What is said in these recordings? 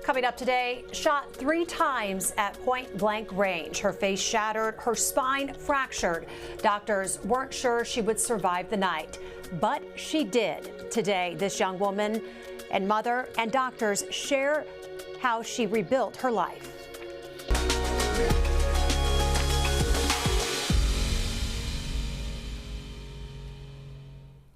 Coming up today, shot 3 times at point-blank range. Her face shattered, her spine fractured. Doctors weren't sure she would survive the night, but she did. Today, this young woman and mother and doctors share how she rebuilt her life.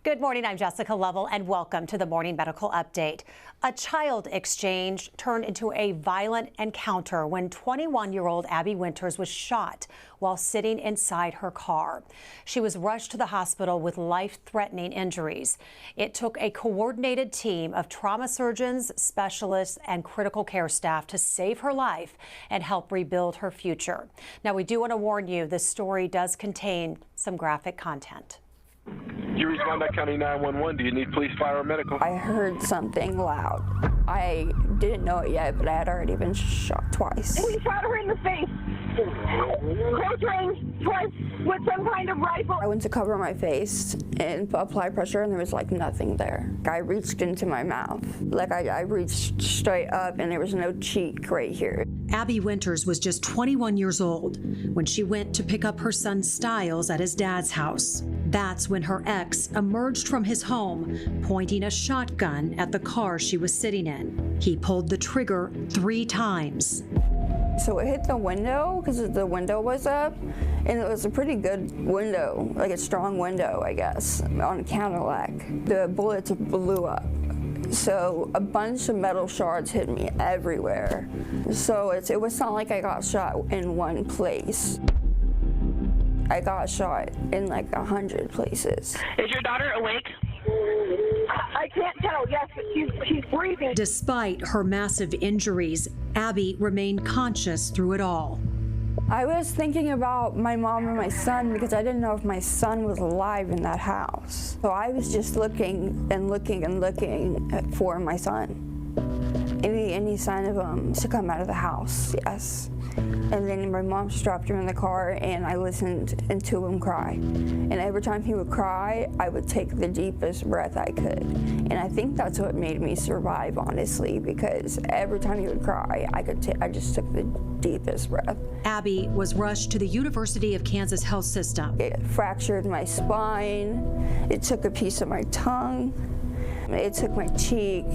Good morning, I'm Jessica Lovell, and welcome to the Morning Medical Update. A child exchange turned into a violent encounter when 21-year-old Abbi Winters was shot while sitting inside her car. She was rushed to the hospital with life-threatening injuries. It took a coordinated team of trauma surgeons, specialists, and critical care staff to save her life and help rebuild her future. Now, we do want to warn you, this story does contain some graphic content. You respond to County 911. Do you need police, fire, or medical? I heard something loud. I didn't know it yet, but I had already been shot twice. We shot her in the face. Close range, twice, with some kind of rifle. I went to cover my face and apply pressure, and there was like nothing there. I reached into my mouth. Like I reached straight up, and there was no cheek right here. Abbi Winters was just 21 years old when she went to pick up her son Styles at his dad's house. That's when her ex emerged from his home, pointing a shotgun at the car she was sitting in. He pulled the trigger 3 times. So it hit the window because the window was up, and it was a pretty good window, like a strong window, I guess, on a Cadillac. The bullets blew up. So a bunch of metal shards hit me everywhere. So it was not like I got shot in one place. I got shot in like 100 places. Is your daughter awake? I can't tell, yes, but she's breathing. Despite her massive injuries, Abbi remained conscious through it all. I was thinking about my mom and my son because I didn't know if my son was alive in that house. So I was just looking and looking and looking for my son. Any sign of him to come out of the house, yes. And then my mom strapped him in the car, and I listened to him cry. And every time he would cry, I would take the deepest breath I could. And I think that's what made me survive, honestly, because every time he would cry, I just took the deepest breath. Abbi was rushed to the University of Kansas Health System. It fractured my spine. It took a piece of my tongue. It took my cheek.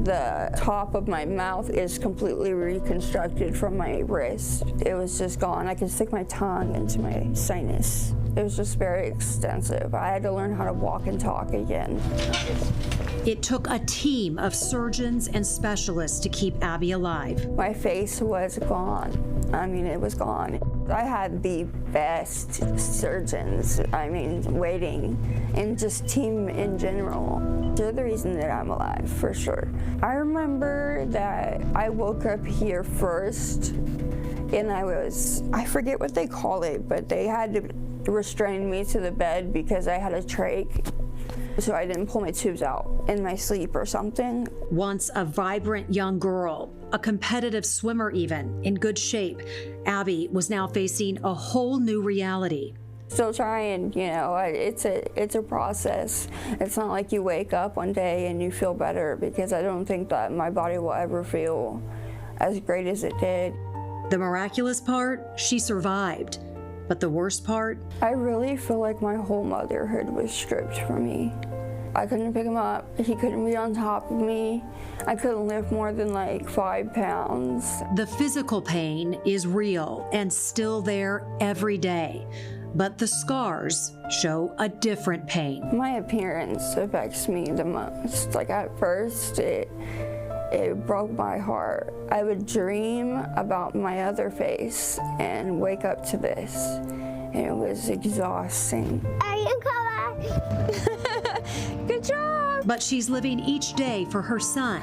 The top of my mouth is completely reconstructed from my wrist. It was just gone. I could stick my tongue into my sinus. It was just very extensive. I had to learn how to walk and talk again. It took a team of surgeons and specialists to keep Abbi alive. My face was gone. I mean, it was gone. I had the best surgeons, waiting, and just team in general. They're the reason that I'm alive, for sure. I remember that I woke up here first, and I forget what they call it, but they had to restrain me to the bed because I had a trach, so I didn't pull my tubes out in my sleep or something. Once a vibrant young girl, a competitive swimmer even, in good shape, Abbi was now facing a whole new reality. Still trying, it's a process. It's not like you wake up one day and you feel better, because I don't think that my body will ever feel as great as it did. The miraculous part, she survived. But the worst part? I really feel like my whole motherhood was stripped from me. I couldn't pick him up. He couldn't be on top of me. I couldn't lift more than like 5 pounds. The physical pain is real and still there every day. But the scars show a different pain. My appearance affects me the most. Like at first, it broke my heart. I would dream about my other face and wake up to this, and it was exhausting. Are you coming? Good job! But she's living each day for her son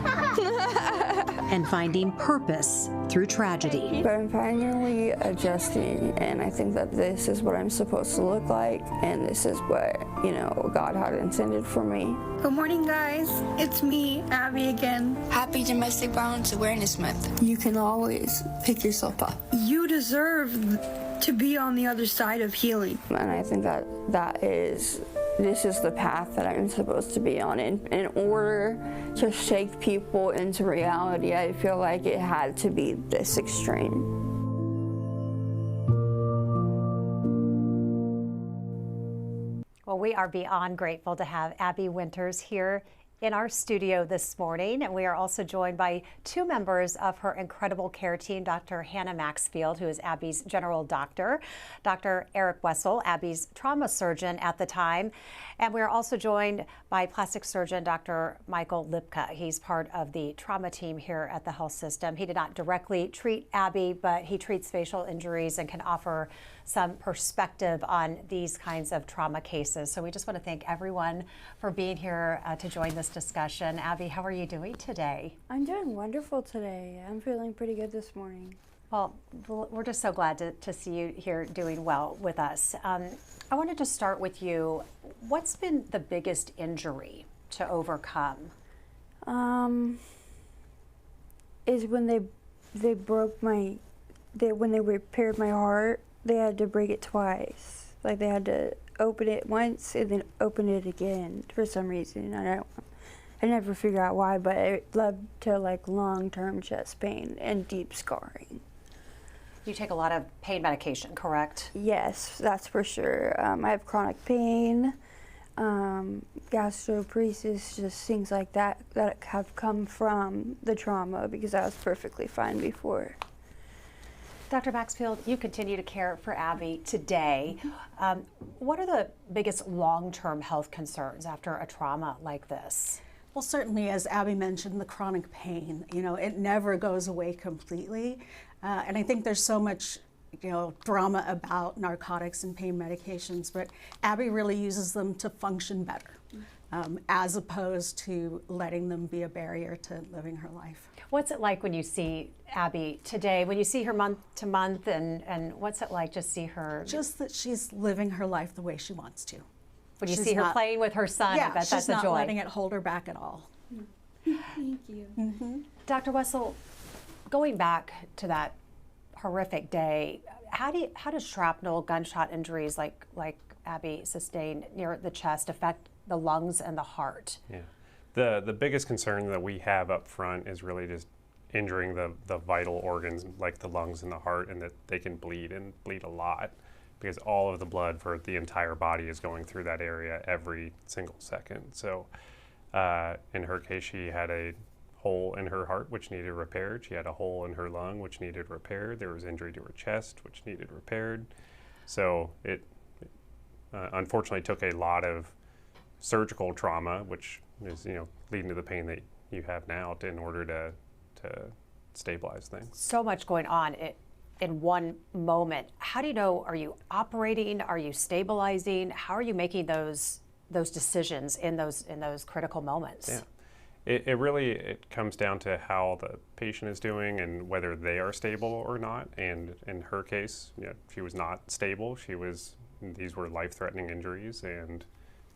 and finding purpose through tragedy. But I'm finally adjusting, and I think that this is what I'm supposed to look like, and this is what, God had intended for me. Good morning, guys. It's me, Abbi, again. Happy Domestic Violence Awareness Month. You can always pick yourself up. You deserve to be on the other side of healing. And I think that is this is the path that I'm supposed to be on. In order to shake people into reality, I feel like it had to be this extreme. Well, we are beyond grateful to have Abbi Winters here in our studio this morning, and we are also joined by two members of her incredible care team, Dr. Hannah Maxfield, who is Abbi's general doctor, Dr. Eric Wessel, Abbi's trauma surgeon at the time, and we are also joined by plastic surgeon Dr. Michael Lipka. He's part of the trauma team here at the health system. He did not directly treat Abbi, but he treats facial injuries and can offer some perspective on these kinds of trauma cases. So we just want to thank everyone for being here to join this discussion. Abbi, how are you doing today? I'm doing wonderful today. I'm feeling pretty good this morning. Well, we're just so glad to see you here doing well with us. I wanted to start with you. What's been the biggest injury to overcome? Is when they broke when they repaired my heart, they had to break it twice. Like they had to open it once and then open it again for some reason. I never figured out why, but it led to like long-term chest pain and deep scarring. You take a lot of pain medication, correct? Yes, that's for sure. I have chronic pain, gastroparesis, just things like that have come from the trauma because I was perfectly fine before. Dr. Maxfield, you continue to care for Abbi today. What are the biggest long-term health concerns after a trauma like this? Well, certainly, as Abbi mentioned, the chronic pain, it never goes away completely. And I think there's so much, drama about narcotics and pain medications, but Abbi really uses them to function better, as opposed to letting them be a barrier to living her life. What's it like when you see Abbi today, when you see her month to month, and what's it like to see her? Just that she's living her life the way she wants to. When you see her playing with her son, yeah, I bet that's a joy. she's not letting it hold her back at all. Thank you. Mm-hmm. Dr. Wessel, going back to that horrific day, how does shrapnel, gunshot injuries like Abbi sustained near the chest affect the lungs and the heart? Yeah. The biggest concern that we have up front is really just injuring the vital organs like the lungs and the heart, and that they can bleed and bleed a lot because all of the blood for the entire body is going through that area every single second. So in her case, she had a hole in her heart which needed repaired. She had a hole in her lung which needed repaired. There was injury to her chest which needed repaired. So it unfortunately took a lot of surgical trauma, which is leading to the pain that you have now, in order to stabilize things. So much going on in one moment. How do you know? Are you operating? Are you stabilizing? How are you making those decisions in those critical moments? Yeah. It really comes down to how the patient is doing and whether they are stable or not. And in her case, she was not stable. These were life-threatening injuries, and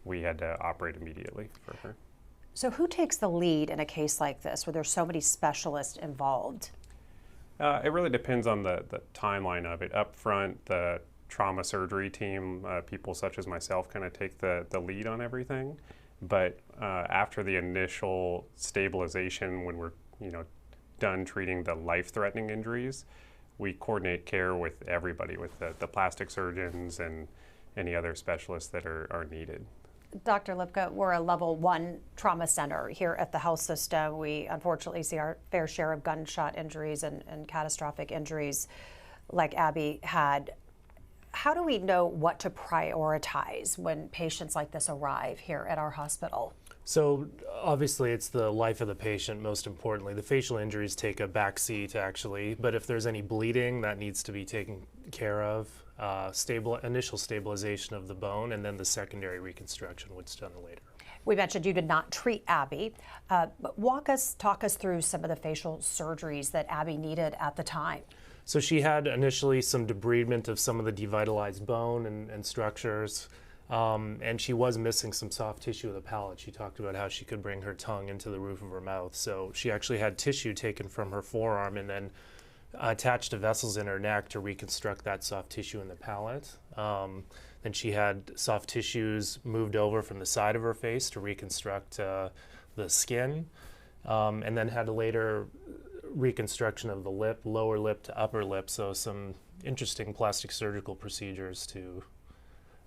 we had to operate immediately for her. So who takes the lead in a case like this where there's so many specialists involved? It really depends on the timeline of it. Up front, the trauma surgery team, people such as myself, kind of take the lead on everything. But after the initial stabilization, when we're done treating the life-threatening injuries, we coordinate care with everybody, with the plastic surgeons and any other specialists that are needed. Dr. Lipka, we're a level 1 trauma center here at the health system. We unfortunately see our fair share of gunshot injuries and catastrophic injuries like Abbi had. How do we know what to prioritize when patients like this arrive here at our hospital? So obviously it's the life of the patient, most importantly. The facial injuries take a back seat actually, but if there's any bleeding, that needs to be taken care of. Initial stabilization of the bone, and then the secondary reconstruction, which is done later. We mentioned you did not treat Abbi, but talk us through some of the facial surgeries that Abbi needed at the time. So she had initially some debridement of some of the devitalized bone and structures, and she was missing some soft tissue of the palate. She talked about how she could bring her tongue into the roof of her mouth. So she actually had tissue taken from her forearm and then attached to vessels in her neck to reconstruct that soft tissue in the palate. Then she had soft tissues moved over from the side of her face to reconstruct the skin, and then had a later reconstruction of the lip, lower lip to upper lip. So some interesting plastic surgical procedures to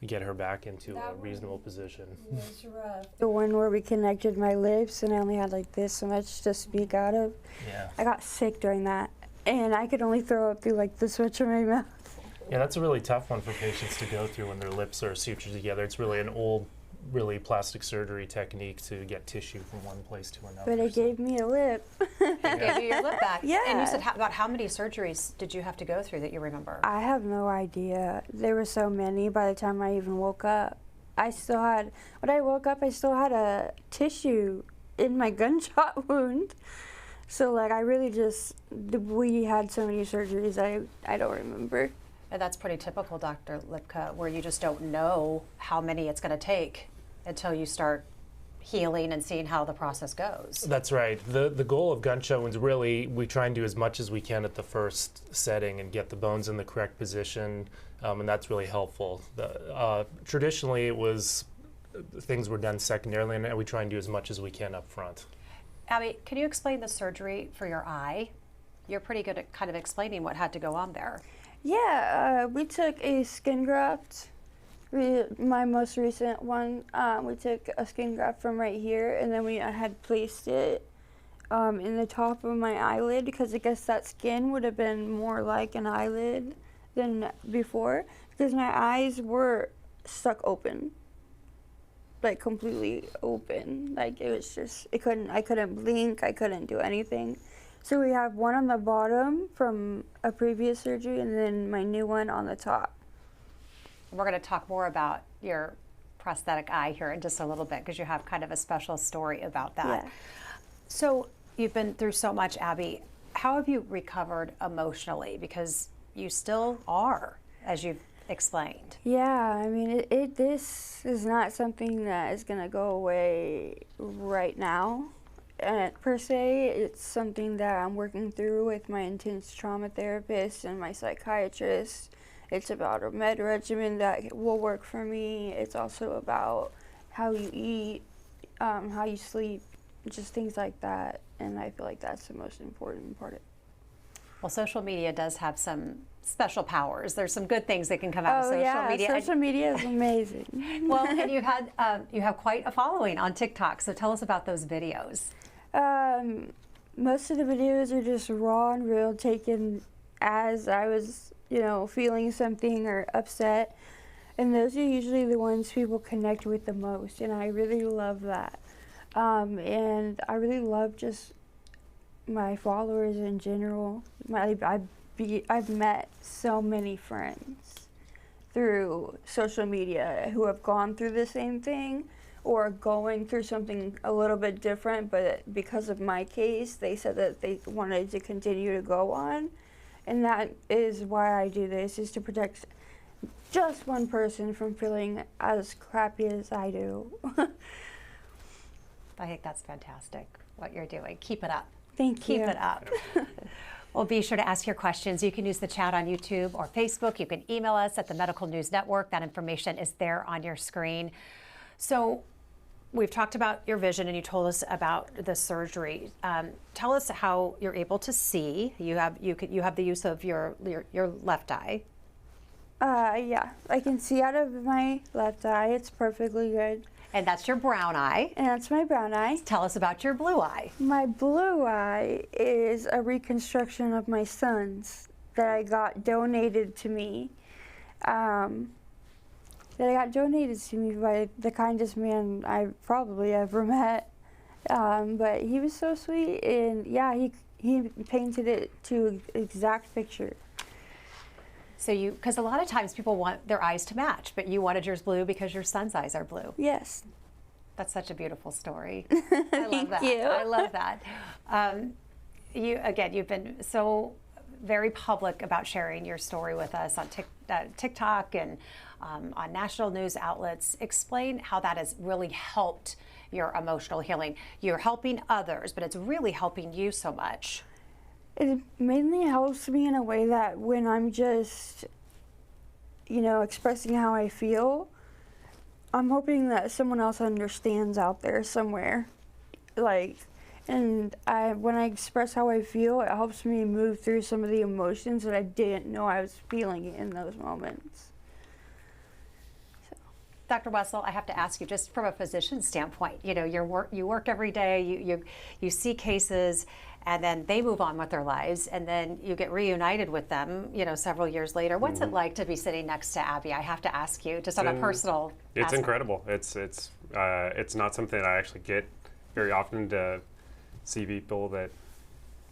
get her back into a reasonable position. Was rough. The one where we connected my lips and I only had like this much to speak out of. Yeah. I got sick during that, and I could only throw up through like the switch of my mouth. Yeah, that's a really tough one for patients to go through when their lips are sutured together. It's really an old, really plastic surgery technique to get tissue from one place to another. But it gave me a lip. It gave you your lip back. Yeah. And you said about how many surgeries did you have to go through that you remember? I have no idea. There were so many by the time I even woke up. When I woke up, I still had a tissue in my gunshot wound. So like we had so many surgeries, I don't remember. And that's pretty typical, Dr. Lipka, where you just don't know how many it's going to take until you start healing and seeing how the process goes. That's right. The goal of gunshot wounds, really, we try and do as much as we can at the first setting and get the bones in the correct position, and that's really helpful. Traditionally, things were done secondarily, and we try and do as much as we can up front. Abbi, can you explain the surgery for your eye? You're pretty good at kind of explaining what had to go on there. Yeah, we took a skin graft. My most recent one, we took a skin graft from right here, and then I had placed it in the top of my eyelid, because I guess that skin would have been more like an eyelid than before, because my eyes were stuck open, like completely open. Like it was just, I couldn't blink, I couldn't do anything. So we have one on the bottom from a previous surgery, and then my new one on the top. We're going to talk more about your prosthetic eye here in just a little bit, because you have kind of a special story about that. Yeah. So you've been through so much, Abbi. How have you recovered emotionally? Because you still are, as you've explained. Yeah, I mean, this is not something that is going to go away right now. Per se, it's something that I'm working through with my intense trauma therapist and my psychiatrist. It's about a med regimen that will work for me. It's also about how you eat, how you sleep, just things like that. And I feel like that's the most important part of it. Well, social media does have some special powers. There's some good things that can come out of social media. Social media is amazing. Well, and you have quite a following on TikTok. So tell us about those videos. Most of the videos are just raw and real, taken as I was, feeling something or upset. And those are usually the ones people connect with the most. And I really love that. And I really love just my followers in general. I've met so many friends through social media who have gone through the same thing or going through something a little bit different, but because of my case, they said that they wanted to continue to go on. And that is why I do this, is to protect just one person from feeling as crappy as I do. I think that's fantastic, what you're doing. Keep it up. Thank you. Keep it up. Well, be sure to ask your questions. You can use the chat on YouTube or Facebook. You can email us at the Medical News Network. That information is there on your screen. So we've talked about your vision, and you told us about the surgery. Tell us how you're able to see. You have the use of your left eye. Yeah, I can see out of my left eye. It's perfectly good. And that's your brown eye. And that's my brown eye. Tell us about your blue eye. My blue eye is a reconstruction of my son's that I got donated to me. By the kindest man I probably ever met. But he was so sweet, and yeah, he painted it to exact picture. So because a lot of times people want their eyes to match, but you wanted yours blue because your son's eyes are blue. Yes. That's such a beautiful story. I love that. Thank you. I love that. You've been so very public about sharing your story with us on TikTok and on national news outlets. Explain how that has really helped your emotional healing. You're helping others, but it's really helping you so much. It mainly helps me in a way that when I'm just you know, expressing how I feel, I'm hoping that someone else understands out there somewhere. Like, and when I express how I feel, it helps me move through some of the emotions that I didn't know I was feeling in those moments. Dr. Wessel, I have to ask you, just from a physician standpoint, you know, you work every day, you see cases, and then they move on with their lives, and then you get reunited with them, you know, several years later. What's it like to be sitting next to Abbi? I have to ask you, just on a personal It's aspect. incredible. It's not something that I actually get very often to see people that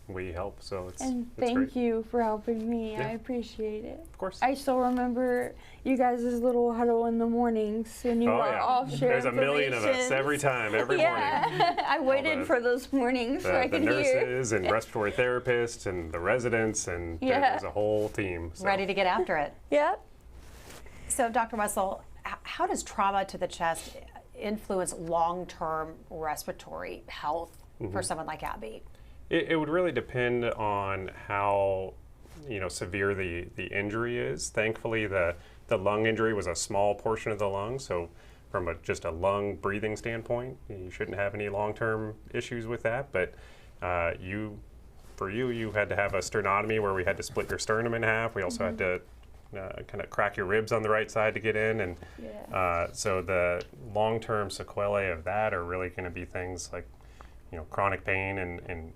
we help. So it's Thank great. you for helping me. Yeah. I appreciate it. Of course. I still remember you guys' little huddle in the mornings when you Oh, were yeah. all sharing There's a million of us every time, every morning. I waited for those mornings so I The could hear. nurses and respiratory therapists and the residents, and there's a whole team. So. Ready to get after it. Yep. So, Dr. Wessel, how does trauma to the chest influence long-term respiratory health for someone like Abbi? It would really depend on how, you know, severe the injury is. Thankfully, the lung injury was a small portion of the lung, so from just a lung breathing standpoint, you shouldn't have any long-term issues with that. But you had to have a sternotomy where we had to split your sternum in half. We also had to kind of crack your ribs on the right side to get in, and so the long-term sequelae of that are really going to be things like, you know, chronic pain and in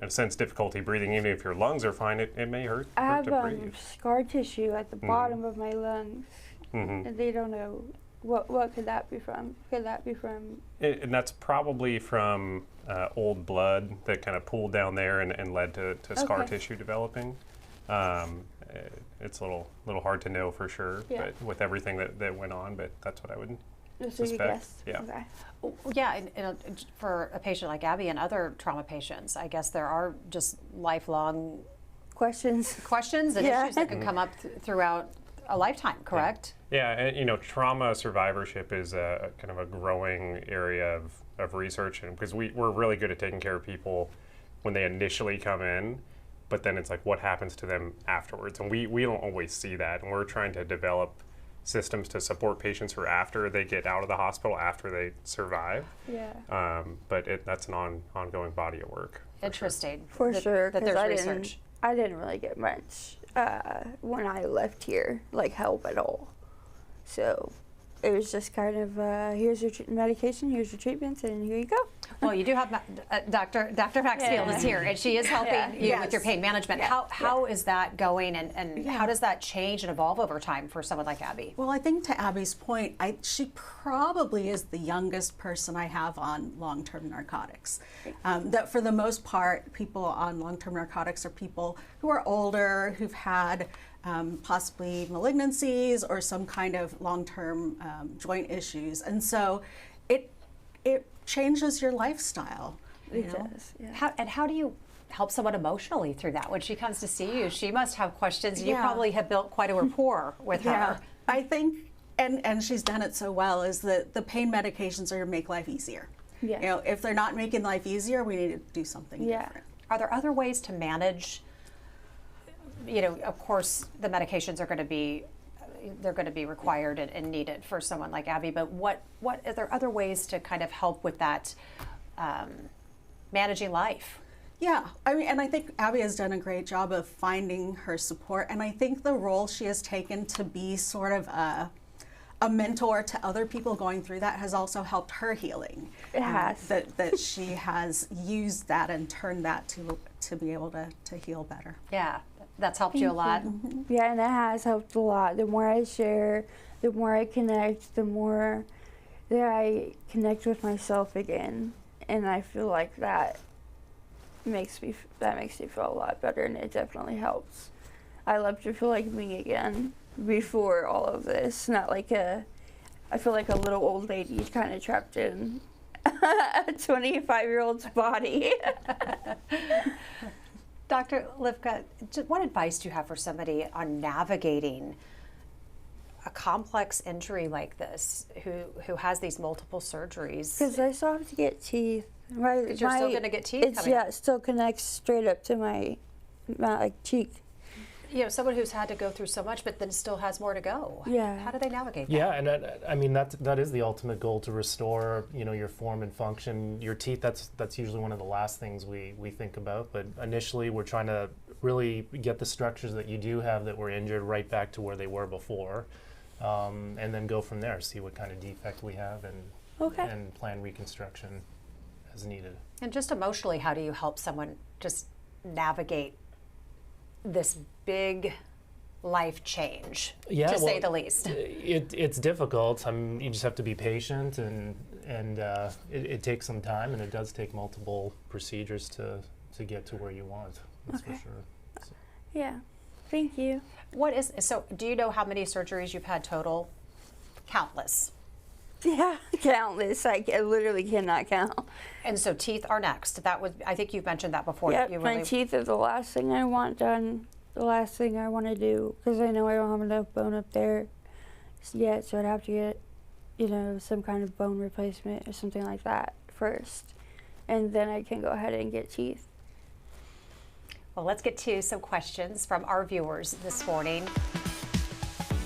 a sense difficulty breathing. Even if your lungs are fine, it may hurt I have to breathe. scar tissue at the bottom of my lungs, and they don't know what could that be from. Could that be from? And that's probably from old blood that kind of pooled down there and led to scar tissue developing. It's a little hard to know for sure, but with everything that went on, but that's what I would suspect. Yeah. Okay. Yeah, and for a patient like Abbi and other trauma patients, I guess there are just lifelong Questions. questions and issues that can come up throughout a lifetime, correct? Yeah, and you know, trauma survivorship is a kind of a growing area of research, and because we're really good at taking care of people when they initially come in, but then it's like what happens to them afterwards, and we don't always see that, and we're trying to develop systems to support patients who are after they get out of the hospital, after they survive. Yeah. But that's an ongoing body of work. Interesting. For sure, that 'cause there's I research. didn't really get much when I left here, like help at all. So it was just kind of here's your medication, here's your treatments, and here you go. Well, you do have Dr. Maxfield is here, and she is helping you with your pain management. How is that going, and how does that change and evolve over time for someone like Abbi? Well, I think to Abby's point, she probably is the youngest person I have on long-term narcotics. That for the most part, people on long-term narcotics are people who are older, who've had possibly malignancies or some kind of long-term joint issues, and so it changes your lifestyle. It does. Yeah. How do you help someone emotionally through that when she comes to see you? She must have questions. You probably have built quite a rapport with her. I think, and she's done it so well, is that the pain medications are to make life easier. Yeah. You know, if they're not making life easier, we need to do something different. Are there other ways to manage? You know, of course, the medications are going to be required and needed for someone like Abbi. But what are there other ways to kind of help with that managing life? Yeah, I mean, and I think Abbi has done a great job of finding her support, and I think the role she has taken to be sort of a mentor to other people going through that has also helped her healing. It has. That she has used that and turned that to be able to heal better. Yeah, that's helped you a lot. Yeah, and it has helped a lot. The more I share, the more I connect, the more that I connect with myself again, and I feel like that makes me feel a lot better, and it definitely helps. I love to feel like me again before all of this, not like I feel like a little old lady kind of trapped in a 25-year-old's body. Dr. Lipka, what advice do you have for somebody on navigating a complex injury like this, who has these multiple surgeries? Because I still have to get teeth. Because you're still going to get teeth coming it still connects straight up to my cheek. someone who's had to go through so much, but then still has more to go. Yeah. How do they navigate that? Yeah, and I mean that is the ultimate goal, to restore your form and function. Your teeth, that's usually one of the last things we think about. But initially, we're trying to really get the structures that you do have that were injured right back to where they were before, and then go from there. See what kind of defect we have, and plan reconstruction as needed. And just emotionally, how do you help someone just navigate this big life change, to say the least? It's difficult. You just have to be patient, and it takes some time, and it does take multiple procedures to get to where you want. That's for sure. So. Yeah, thank you. So do you know how many surgeries you've had total? Countless. Yeah, countless. I literally cannot count. And so teeth are next. I think you've mentioned that before. Yep, that my teeth are the last thing I want done, the last thing I want to do, because I know I don't have enough bone up there yet, so I'd have to get, some kind of bone replacement or something like that first, and then I can go ahead and get teeth. Well, let's get to some questions from our viewers this morning.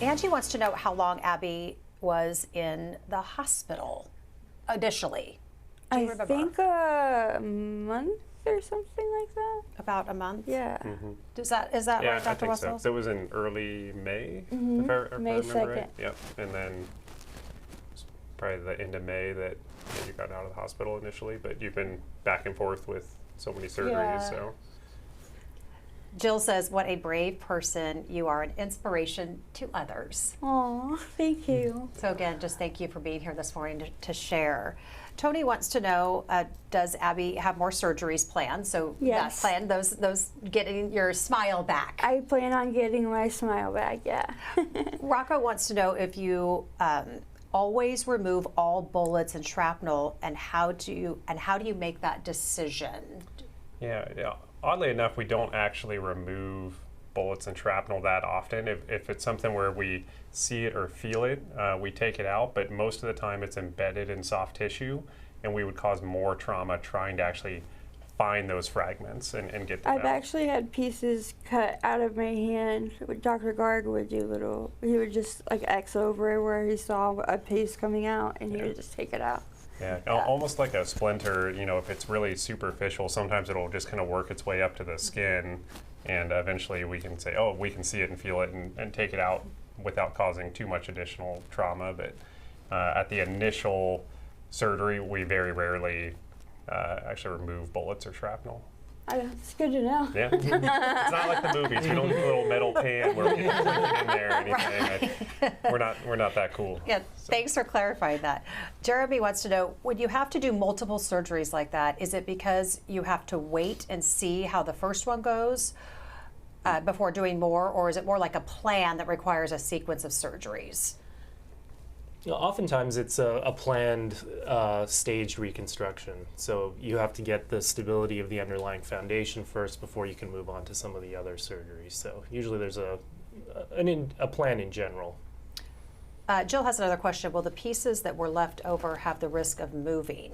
Angie wants to know how long Abbi was in the hospital initially. Do you remember? I think a month or something like that. About a month? Yeah. Mm-hmm. Is that Yeah, right, Dr. I think Wessels? so. It was in early May, Mhm. if I May remember 2nd. right. Yep. And then it's probably the end of May that you got out of the hospital initially, but you've been back and forth with so many surgeries, Yeah. so. Jill says, what a brave person. You are an inspiration to others. Aw, thank you. So again, just thank you for being here this morning to share. Tony wants to know, does Abbi have more surgeries planned? So Yes. that plan, those getting your smile back. I plan on getting my smile back, yeah. Rocco wants to know if you always remove all bullets and shrapnel, and how do you make that decision? Yeah. Oddly enough, we don't actually remove bullets and shrapnel that often. If it's something where we see it or feel it, we take it out, but most of the time it's embedded in soft tissue, and we would cause more trauma trying to actually find those fragments and get them I've out. actually had pieces cut out of my hand. Dr. Garg would do he would just like X over it where he saw a piece coming out, and he would just take it out. Yeah, almost like a splinter. If it's really superficial, sometimes it'll just kind of work its way up to the skin, and eventually we can say, oh, we can see it and feel it and take it out without causing too much additional trauma. But at the initial surgery, we very rarely actually remove bullets or shrapnel. It's good to know. Yeah, it's not like the movies. We don't do a little metal pan where we can click it in there or anything. We're not that cool. Yeah, thanks for clarifying that. Jeremy wants to know, when you have to do multiple surgeries like that, is it because you have to wait and see how the first one goes before doing more, or is it more like a plan that requires a sequence of surgeries? Oftentimes it's a planned staged reconstruction. So you have to get the stability of the underlying foundation first before you can move on to some of the other surgeries. So usually there's a plan in general. Jill has another question. Will the pieces that were left over have the risk of moving?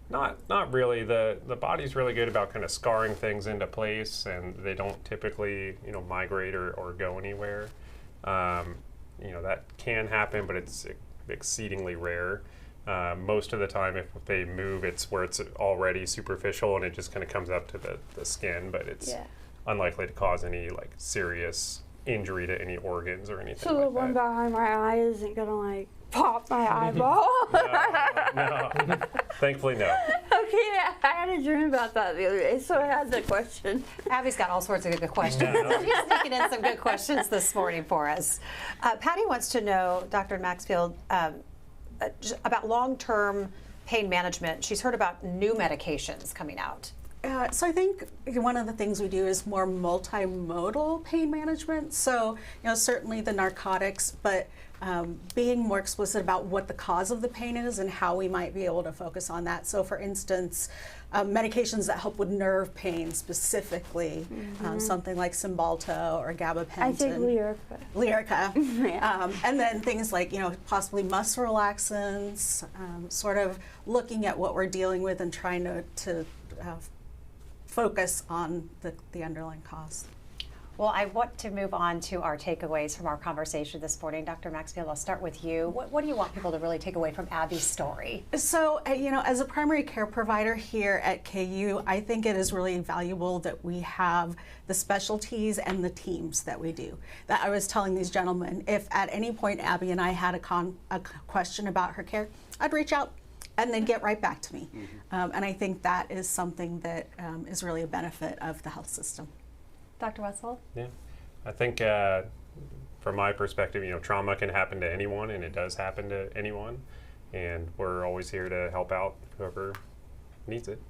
Not really. The body's really good about kind of scarring things into place, and they don't typically migrate or go anywhere. That can happen, but it's exceedingly rare. Most of the time, if they move, it's where it's already superficial and it just kind of comes up to the skin, but it's unlikely to cause any serious injury to any organs or anything. So the one behind my eye isn't gonna pop my eyeball? No. Thankfully, no. Okay, I had a dream about that the other day, so I had the question. Abby's got all sorts of good questions. She's sneaking in some good questions this morning for us. Patty wants to know, Dr. Maxfield, about long-term pain management. She's heard about new medications coming out. So I think one of the things we do is more multimodal pain management. So, certainly the narcotics, but being more explicit about what the cause of the pain is and how we might be able to focus on that. So, for instance, medications that help with nerve pain specifically, something like Cymbalta or gabapentin. I take Lyrica. And then things like, possibly muscle relaxants, sort of looking at what we're dealing with and trying to focus on the underlying cause. Well, I want to move on to our takeaways from our conversation this morning. Dr. Maxfield, I'll start with you. What do you want people to really take away from Abbi's story? So, as a primary care provider here at KU, I think it is really valuable that we have the specialties and the teams that we do. That I was telling these gentlemen, if at any point Abbi and I had a question about her care, I'd reach out and then get right back to me. And I think that is something that is really a benefit of the health system. Dr. Wetzel? Yeah, I think from my perspective, trauma can happen to anyone, and it does happen to anyone, and we're always here to help out whoever needs it.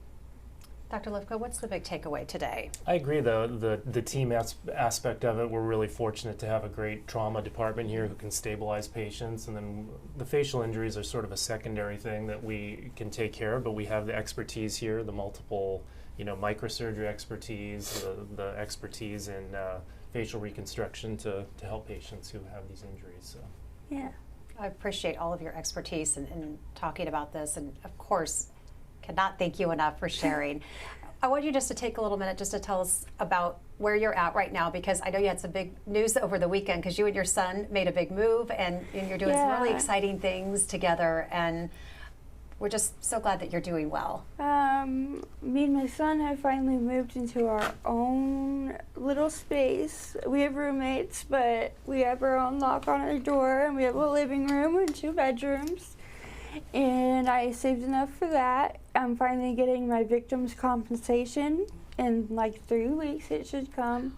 Dr. Lifko, what's the big takeaway today? I agree, though, the team aspect of it. We're really fortunate to have a great trauma department here who can stabilize patients, and then the facial injuries are sort of a secondary thing that we can take care of, but we have the expertise here, the multiple microsurgery expertise, the expertise in facial reconstruction to help patients who have these injuries. So. Yeah. I appreciate all of your expertise in talking about this, and of course, cannot thank you enough for sharing. I want you just to take a little minute just to tell us about where you're at right now, because I know you had some big news over the weekend because you and your son made a big move, and you're doing some really exciting things together, and we're just so glad that you're doing well. Me and my son have finally moved into our own little space. We have roommates, but we have our own lock on our door, and we have a living room and 2 bedrooms. And I saved enough for that. I'm finally getting my victim's compensation. In like 3 weeks it should come.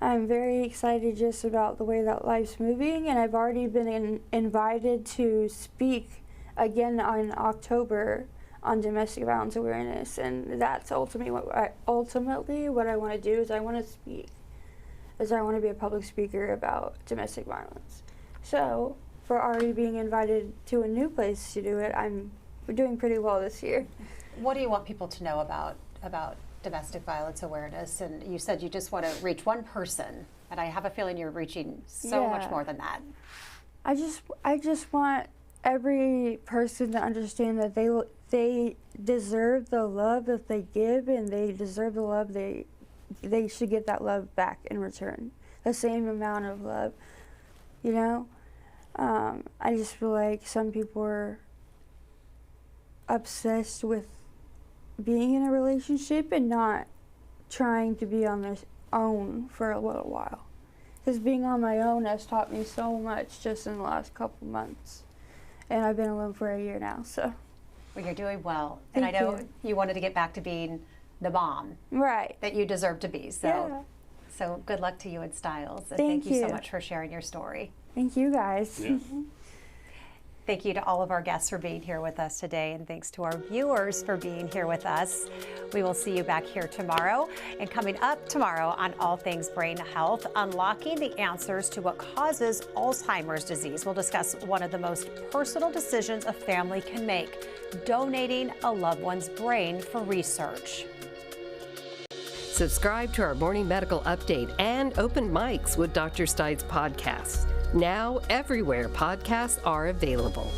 I'm very excited just about the way that life's moving, and I've already been invited to speak again in October on domestic violence awareness, and that's ultimately what I want to do is I want to speak, is I want to be a public speaker about domestic violence. So for already being invited to a new place to do it, we're doing pretty well this year. What do you want people to know about domestic violence awareness? And you said you just want to reach one person, and I have a feeling you're reaching so much more than that. I just want every person to understand that they deserve the love that they give, and they deserve the love they should get that love back in return, the same amount of love, I just feel like some people are obsessed with being in a relationship and not trying to be on their own for a little while, because being on my own has taught me so much just in the last couple months. And I've been alone for a year now, so. Well, you're doing well. And I know you wanted to get back to being the mom. Right. That you deserve to be. So good luck to you and Styles. And thank you so much for sharing your story. Thank you, guys. Yeah. Thank you to all of our guests for being here with us today, and thanks to our viewers for being here with us. We will see you back here tomorrow. And coming up tomorrow on All Things Brain Health, unlocking the answers to what causes Alzheimer's disease. We'll discuss one of the most personal decisions a family can make, donating a loved one's brain for research. Subscribe to our Morning Medical Update and Open Mics with Dr. Stites podcast. Now, everywhere podcasts are available.